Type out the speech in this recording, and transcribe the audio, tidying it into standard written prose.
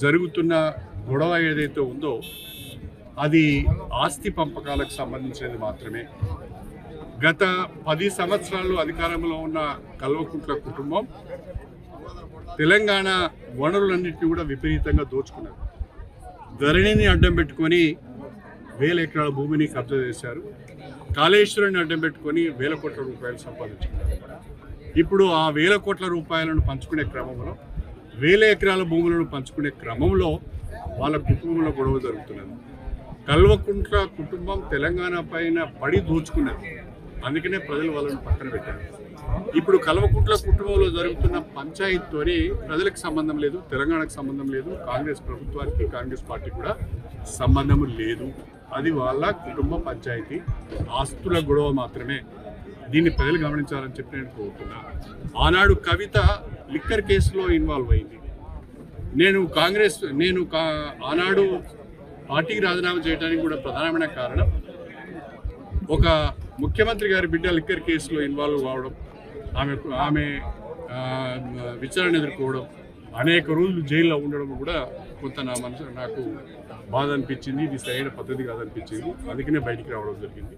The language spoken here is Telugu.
జరుగుతున్న గొడవ ఏదైతే ఉందో అది ఆస్తి పంపకాలకు సంబంధించినది మాత్రమే. గత 10 సంవత్సరాలు అధికారంలో ఉన్న కల్వకుంట్ల కుటుంబం తెలంగాణ వనరులన్నింటినీ కూడా విపరీతంగా దోచుకున్నారు. ధరణిని అడ్డం పెట్టుకొని 1000 ఎకరాల భూమిని కబ్జా చేశారు. కాళేశ్వరాన్ని అడ్డం పెట్టుకొని 1000 కోట్ల రూపాయలు సంపాదించుకున్నారు. ఇప్పుడు ఆ 1000 కోట్ల రూపాయలను పంచుకునే క్రమంలో 1000 ఎకరాల భూములను పంచుకునే క్రమంలో వాళ్ళ కుటుంబంలో గొడవ జరుగుతున్నది. కల్వకుంట్ల కుటుంబం తెలంగాణ పైన పడి దోచుకున్నది. అందుకనే ప్రజలు వాళ్ళని పక్కన పెట్టారు. ఇప్పుడు కల్వకుంట్ల కుటుంబంలో జరుగుతున్న పంచాయతీతోని ప్రజలకు సంబంధం లేదు, తెలంగాణకు సంబంధం లేదు, కాంగ్రెస్ ప్రభుత్వానికి కాంగ్రెస్ పార్టీ కూడా సంబంధం లేదు. అది వాళ్ళ కుటుంబ పంచాయతీ, ఆస్తుల గొడవ మాత్రమే. దీన్ని ప్రజలు గమనించాలని చెప్పి నేను కోరుతున్నా. ఆనాడు కవిత లిక్కర్ కేసులో ఇన్వాల్వ్ అయింది. ఆనాడు పార్టీకి రాజీనామా చేయడానికి కూడా ప్రధానమైన కారణం ఒక ముఖ్యమంత్రి గారి బిడ్డ లిక్కర్ కేసులో ఇన్వాల్వ్ కావడం, ఆమె విచారణ ఎదుర్కోవడం, అనేక రోజులు జైల్లో ఉండడం కూడా కొంత నాకు బాధ అనిపించింది. ఇది సరైన పద్ధతి కాదనిపించింది. అందుకనే బయటికి రావడం జరిగింది.